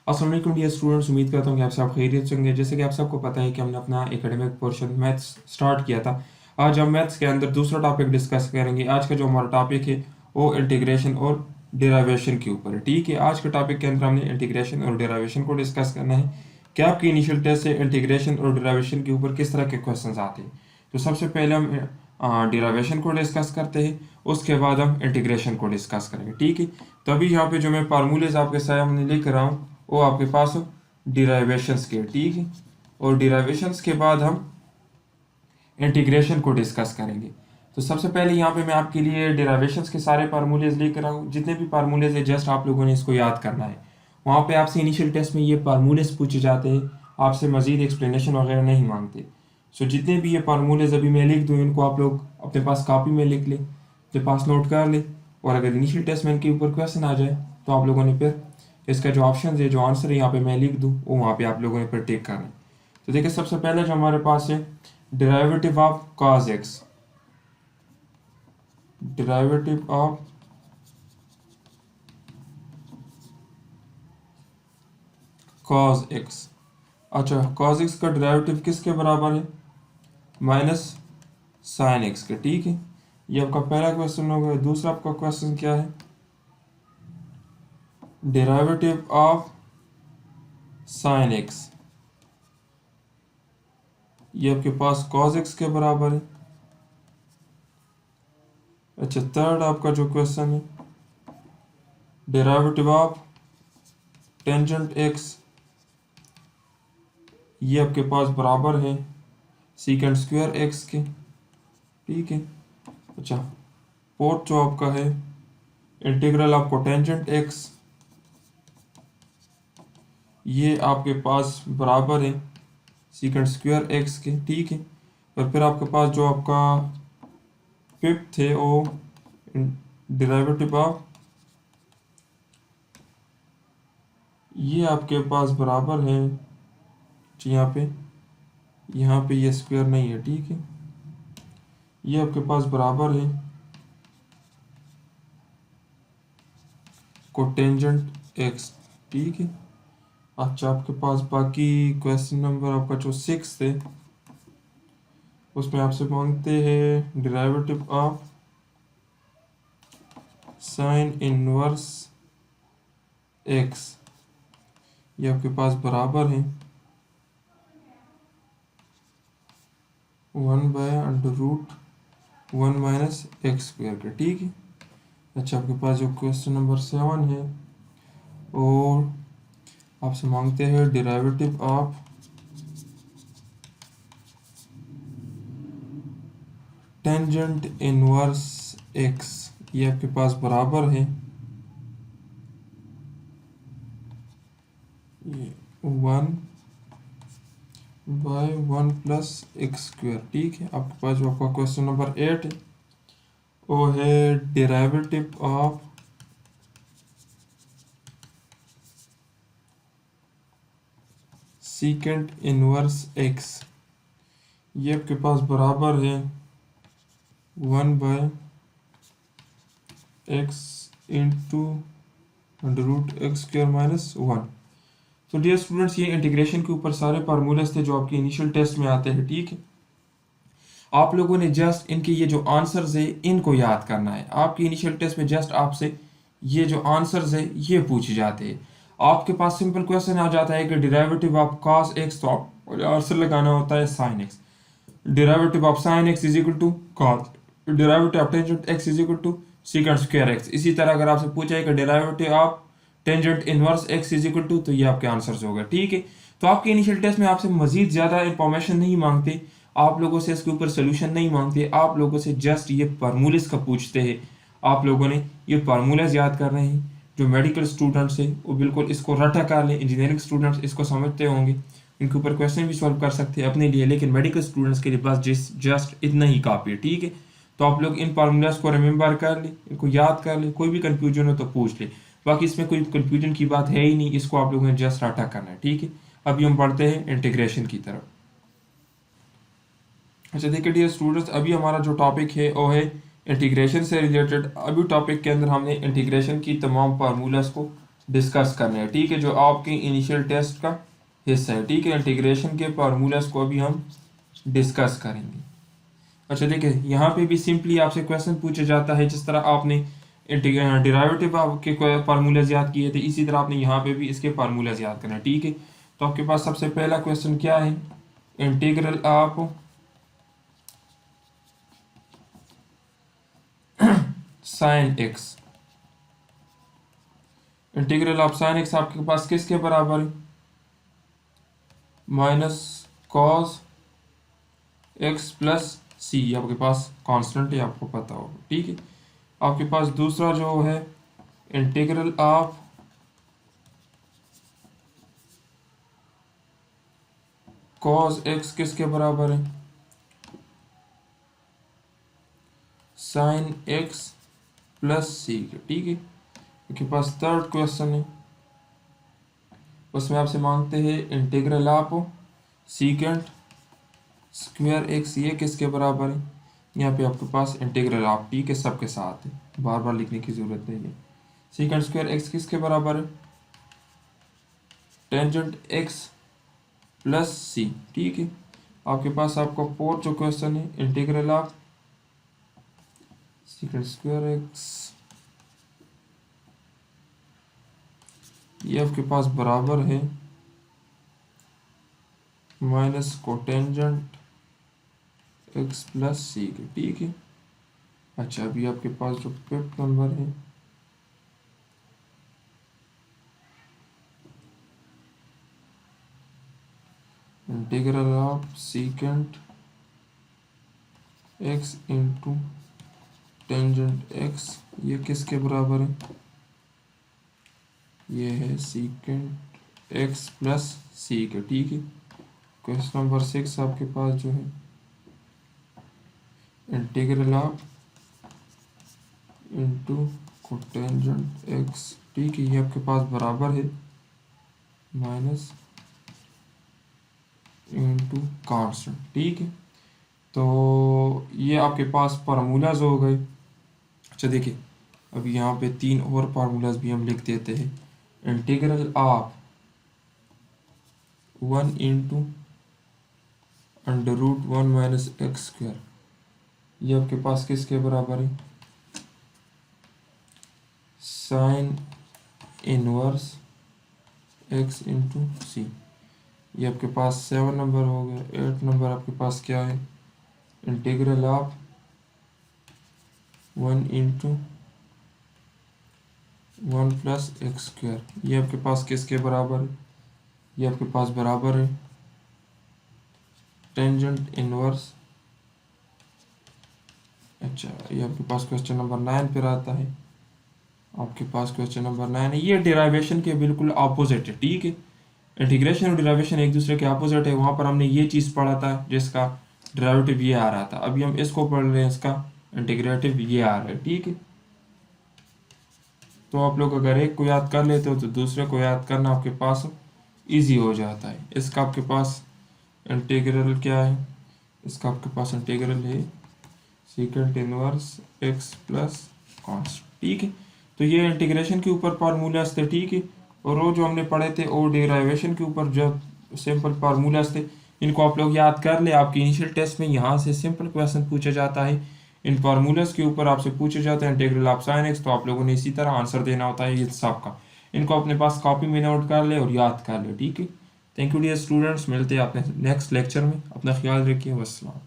अस्सलाम वालेकुम dear students, उम्मीद करता हूँ कि आप सब खैरियत से होंगे। जैसे कि आप सबको पता है कि हमने अपना एकेडमिक पोर्शन मैथ्स स्टार्ट किया था। आज हम मैथ्स के अंदर दूसरा टॉपिक डिस्कस करेंगे। आज का जो हमारा टॉपिक है वो इंटीग्रेशन और डेरिवेशन के ऊपर है। ठीक है, आज के टॉपिक के अंदर हमने इंटीग्रेशन और डेरिवेशन को डिस्कस करना है कि आपकी इनिशियल टेस्ट से इंटीग्रेशन और डेरिवेशन के ऊपर किस तरह के क्वेश्चन आते हैं। तो सबसे पहले हम डेरिवेशन को डिस्कस करते हैं, उसके बाद हम इंटीग्रेशन को डिस्कस करेंगे। ठीक है, तो अभी यहाँ पे जो मैं फार्मूलेज आपके सामने लिख रहा हूँ वो आपके पास डिराइवेशंस के। ठीक है, और डिराइवेशंस के बाद हम इंटीग्रेशन को डिस्कस करेंगे। तो सबसे पहले यहाँ पे मैं आपके लिए डिराइवेशंस के सारे फार्मूलेज लेकर रहा हूँ। जितने भी फार्मूलेज है जस्ट आप लोगों ने इसको याद करना है। वहाँ पे आपसे इनिशियल टेस्ट में ये फार्मूलेज पूछे जाते हैं, आपसे मज़ीद एक्सप्लेनेशन वगैरह नहीं मांगते। सो जितने भी ये फार्मूलेज अभी मैं लिख दूँ इनको आप लोग अपने पास कॉपी में लिख लें, अपने पास नोट कर लें, और अगर इनिशियल टेस्ट में इनके ऊपर क्वेश्चन आ जाए तो आप लोगों ने फिर इसका जो ऑप्शन है, जो आंसर है यहाँ पे मैं लिख दूँ, वो वहाँ पे आप लोगों ने फिर टिक करना है। तो देखिए सबसे पहले जो हमारे पास है derivative of cos x, derivative of cos x। अच्छा, cos x का डेरिवेटिव किसके बराबर है? माइनस साइन x के। ठीक है, ये आपका पहला क्वेश्चन हो गया। दूसरा आपका क्वेश्चन क्या है? डेरिवेटिव ऑफ साइन x, ये आपके पास cos x के बराबर है। अच्छा, थर्ड आपका जो क्वेश्चन है डेरिवेटिव ऑफ टेंजेंट x, ये आपके पास बराबर है सीकेंड स्क्वायर x के। ठीक है, अच्छा, फोर्थ जो आपका है इंटीग्रल ऑफ कोटेंजेंट x, ये आपके पास बराबर है सीकेंड स्क्वायर x के। ठीक है, और फिर आपके पास जो आपका फिफ्थ है वो डेरिवेटिव ऑफ, ये आपके पास बराबर है, यहाँ पे ये स्क्वायर नहीं है। ठीक है, ये आपके पास बराबर है कोटेंजेंट x। ठीक है, अच्छा, आपके पास बाकी क्वेश्चन नंबर आपका जो 6 है उसमें आपसे मांगते हैं derivative of sine inverse x, ये आपके पास बराबर है 1/√1 माइनस एक्स स्क्वायर के। ठीक है, अच्छा, आपके पास जो क्वेश्चन नंबर 7 है और आपसे मांगते हैं derivative of tangent inverse x, ये आपके पास बराबर है 1/1 प्लस एक्स स्क्वायर। ठीक है, आपके पास जो आपका क्वेश्चन नंबर 8 है वो है derivative of secant inverse x, ये आपके पास बराबर है 1/x इंटू √x² माइनस 1। तो डियर स्टूडेंट्स, ये इंटीग्रेशन के ऊपर सारे फार्मूलेस थे जो आपके इनिशियल टेस्ट में आते हैं। ठीक है, आप लोगों ने जस्ट इनके ये जो आंसर्स है इनको याद करना है। आपके इनिशियल टेस्ट में जस्ट आपसे ये जो आंसर्स है ये पूछे जाते हैं। आपके पास सिंपल क्वेश्चन आ जाता है कि डेरिवेटिव ऑफ cos x, तो आप आंसर लगाना होता है sin x। Derivative of sin x is equal to cos, derivative of tangent x is equal to secant square x। इसी तरह अगर आपसे पूछा है कि derivative of tangent inverse x is equal to, तो ये आपके आंसर्स हो गए। ठीक है, तो आपके इनिशियल टेस्ट में आपसे मजीद ज़्यादा इंफॉर्मेशन नहीं मांगते, आप लोगों से इसके ऊपर सोल्यूशन नहीं मांगते, आप लोगों से जस्ट ये फार्मूलेस का पूछते हैं। आप लोगों ने ये फार्मूलेस याद करने हैं। जो मेडिकल स्टूडेंट्स हैं वो बिल्कुल इसको रटा कर लें, इंजीनियरिंग स्टूडेंट्स इसको समझते होंगे, इनके ऊपर क्वेश्चन भी सॉल्व कर सकते हैं अपने लिए, लेकिन मेडिकल स्टूडेंट्स के लिए बस जस्ट इतना ही काफ़ी है। ठीक है, तो आप लोग इन फार्मूलाज को रिमेंबर कर लें, इनको याद कर लें, कोई भी कन्फ्यूजन हो तो पूछ लें। बाकी इसमें कोई कन्फ्यूजन की बात है ही नहीं, इसको आप लोगों ने जस्ट रटा करना है। ठीक है, अभी हम बढ़ते हैं इंटीग्रेशन की तरफ। अच्छा देखिए डियर स्टूडेंट्स, अभी हमारा जो टॉपिक है वो है इंटीग्रेशन से रिलेटेड। अभी टॉपिक के अंदर हमने इंटीग्रेशन की तमाम फार्मूलाज को डिस्कस करने हैं, ठीक है, जो आपके इनिशियल टेस्ट का हिस्सा है, ठीक है। इंटीग्रेशन के फार्मूलाज को अभी हम डिस्कस करेंगे। अच्छा देखिए, यहाँ पे भी सिंपली आपसे क्वेश्चन पूछा जाता है, जिस तरह आपने डिराइवेटिव के फार्मूलाज याद किए थे, इसी तरह आपने यहाँ पे भी इसके फार्मूलाज याद करना है, ठीक है। तो आपके पास सबसे पहला क्वेश्चन क्या है, integral of sine x. Integral of sine x आपके पास किसके बराबर है, माइनस कॉस एक्स प्लस सी। आपके पास कांस्टेंट है, आपको पता होगा, ठीक है। आपके पास दूसरा जो है इंटीग्रल ऑफ कॉस एक्स किसके बराबर है, साइन एक्स प्लस सी के, ठीक है। आपके पास थर्ड क्वेश्चन है, उसमें आपसे मांगते हैं integral of secant square x, ये किसके बराबर है। यहाँ पे आपके पास इंटीग्रल ऑफ, ठीक है, सबके साथ है, बार बार लिखने की जरूरत नहीं है। सीकेंट स्क्वायर एक्स किसके बराबर है, टेंजेंट एक्स प्लस सी, ठीक है। आपके पास आपका फोर्थ जो क्वेश्चन है, integral of secant square x, ये आपके पास बराबर है माइनस कोटेंजेंट एक्स प्लस सी के, ठीक है। अच्छा, अभी आपके पास जो फिफ्थ नंबर है, integral of secant x into tangent x, ये किसके बराबर है, ये है सीकेंट एक्स प्लस सी के, ठीक है। क्वेश्चन नंबर 6 आपके पास जो है integral of into cotangent x, ठीक है, ये आपके पास बराबर है माइनस इंटू कांस्टेंट, ठीक है। तो ये आपके पास फार्मूलाज हो गए। अच्छा देखिए, अब यहाँ पे 3 और फार्मूलाज भी हम लिख देते हैं। Integral of 1 into under root 1 minus x square, ये आपके पास किसके बराबर है, sine inverse x into C. ये आपके पास 7 नंबर हो गया। 8 नंबर आपके पास क्या है, integral of 1 into 1 plus x square, ये आपके पास किसके बराबर है, ये आपके पास बराबर है टेंजेंट इनवर्स। अच्छा, ये आपके पास क्वेश्चन नंबर 9 पर आता है। आपके पास क्वेश्चन नंबर 9 है, ये डेरिवेशन के बिल्कुल अपोजिट है, ठीक है। इंटीग्रेशन और डेरिवेशन एक दूसरे के अपोजिट है। वहाँ पर हमने ये चीज़ पढ़ा था जिसका डेरिवेटिव ये आ रहा था, अभी हम इसको पढ़ रहे हैं, इसका इंटीग्रेटिव ये आ रहा है, ठीक है। तो आप लोग अगर एक को याद कर लेते हो तो दूसरे को याद करना आपके पास इजी हो जाता है। इसका आपके पास इंटीग्रल क्या है, इसका आपके पास इंटीग्रल है secant inverse x plus cos, ठीक है। तो ये इंटीग्रेशन के ऊपर फार्मूलाज थे, ठीक है। और वो जो हमने पढ़े थे वो डेरिवेशन के ऊपर जो सिंपल फार्मूलाज थे, इनको आप लोग याद कर ले। आपके इनिशियल टेस्ट में यहाँ से सिंपल क्वेश्चन पूछा जाता है, इन फार्मूलाज के ऊपर आपसे पूछे जाते हैं इंटीग्रल ऑफ साइन एक्स, तो आप लोगों ने इसी तरह आंसर देना होता है ये सब का। इनको अपने पास कॉपी में नोट कर ले और याद कर ले, ठीक है। थैंक यू डियर स्टूडेंट्स, मिलते हैं अपने नेक्स्ट लेक्चर में। अपना ख्याल रखिए, वस्सलाम।